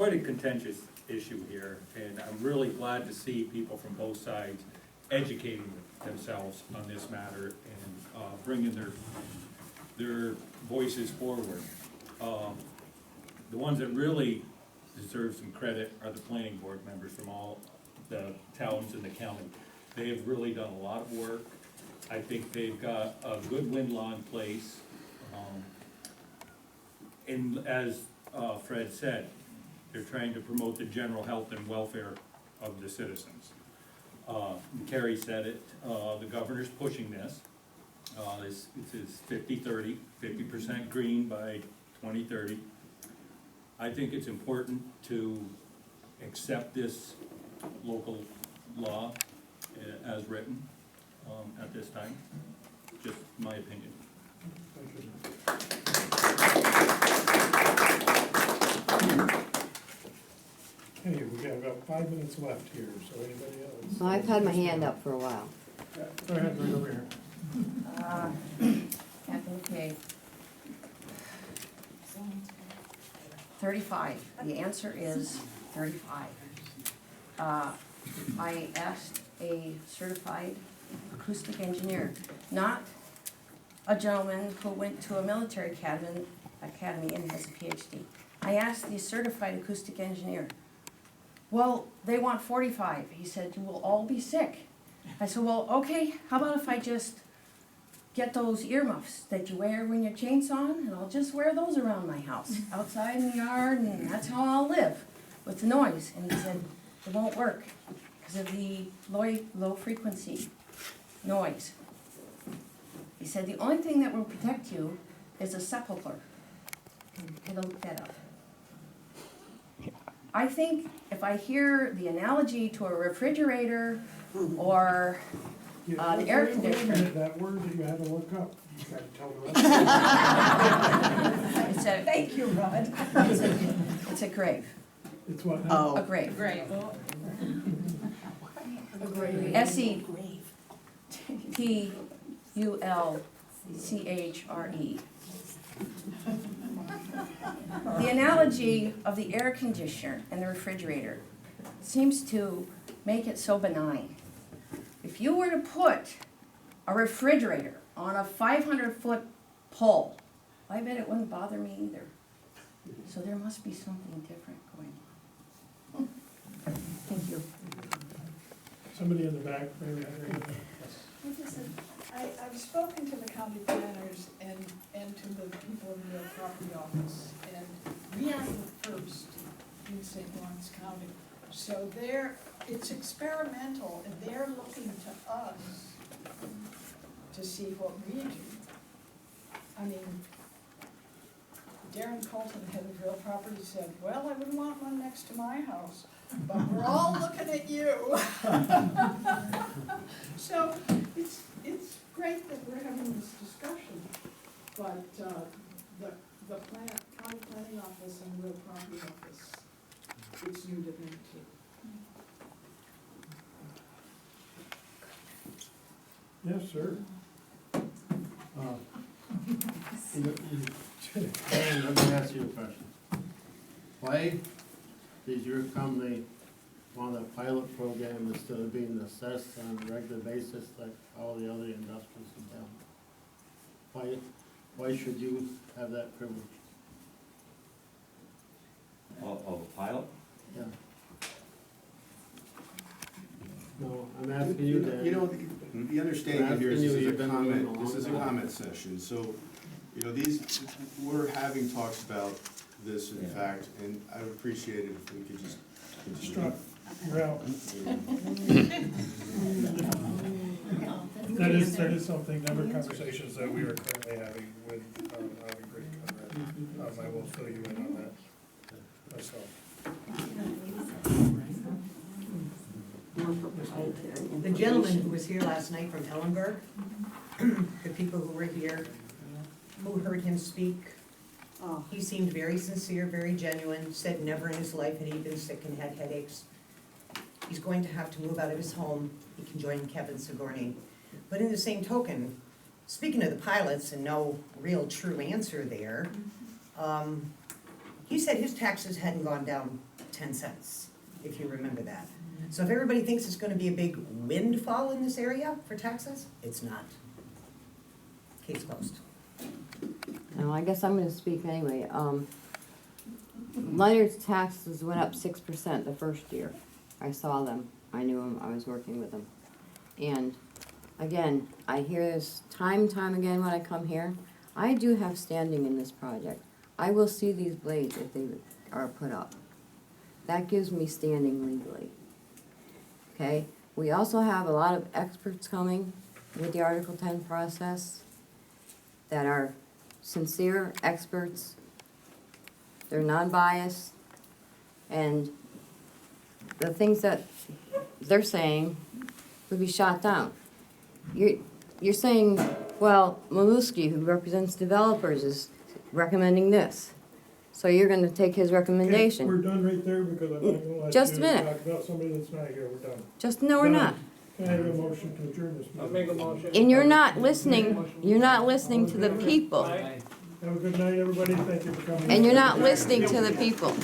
quite a contentious issue here, and I'm really glad to see people from both sides educating themselves on this matter and bringing their voices forward. The ones that really deserve some credit are the planning board members from all the towns in the county. They have really done a lot of work. I think they've got a good wind law in place. And as Fred said, they're trying to promote the general health and welfare of the citizens. Kerry said it, the governor's pushing this. This is 50-30, 50% green by 2030. I think it's important to accept this local law as written at this time. Just my opinion. Okay, we got about 5 minutes left here, so anybody else? Well, I've had my hand up for a while. Go ahead, right over here. Okay. 35, the answer is 35. I asked a certified acoustic engineer, not a gentleman who went to a military academy and has a PhD. I asked the certified acoustic engineer, well, they want 45. He said, you will all be sick. I said, well, okay, how about if I just get those earmuffs that you wear when your chain's on, and I'll just wear those around my house, outside in the yard, and that's how I'll live with the noise. And he said, it won't work because of the low frequency noise. He said, the only thing that will protect you is a sepulcher. I had to look that up. I think if I hear the analogy to a refrigerator or the air conditioner. That word that you had to look up, you got to tell the rest. Thank you, Rod. It's a grave. It's what now? A grave. Great. SEPULCHRE. The analogy of the air conditioner and the refrigerator seems to make it so benign. If you were to put a refrigerator on a 500-foot pole, I bet it wouldn't bother me either. So there must be something different going on. Thank you. Somebody in the back, maybe. I've spoken to the county planners and to the people in the real property office, and we are the first in St. Lawrence County. So it's experimental, and they're looking to us to see what we do. I mean, Darren Colton, head of real property, said, well, I wouldn't want one next to my house, but we're all looking at you. So it's great that we're having this discussion, but the county planning office and real property office, it's new to them too. Yes, sir. Hey, let me ask you a question. Why did your company want a pilot program instead of being assessed on a regular basis like all the other industrials in town? Why should you have that privilege? Of a pilot? Yeah. No, I'm asking you that. You know, the understanding here is this is a You've comment session, so, you know, we're having talks about this, in fact, and I would appreciate it if we could just continue. You're out. That is something, number of conversations that we are currently having with, Great Conrad. I will fill you in on that myself. The gentleman who was here last night from Ellenberg, the people who were here, who heard him speak, he seemed very sincere, very genuine, said never in his life had he been sick and had headaches. He's going to have to move out of his home. He can join Kevin Sigourney. But in the same token, speaking of the pilots and no real true answer there, he said his taxes hadn't gone down 10 cents, if you remember that. So if everybody thinks it's gonna be a big windfall in this area for taxes, it's not. Case closed. No, I guess I'm gonna speak anyway. Leonard's taxes went up 6% the first year. I saw them, I knew him, I was working with him. And again, I hear this time and time again when I come here. I do have standing in this project. I will see these blades if they are put up. That gives me standing legally. Okay, we also have a lot of experts coming with the Article 10 process that are sincere experts. They're non-biased, and the things that they're saying would be shot down. You're saying, well, Maluski, who represents developers, is recommending this. So you're gonna take his recommendation. We're done right there because I'm not gonna let Just a you minute. talk about somebody that's not here, we're done. Just, no, we're not. Can I have a motion to adjourn this meeting? I'll make a motion. And you're not listening to the people. Have a good night, everybody, thank you for coming. And you're not listening to the people.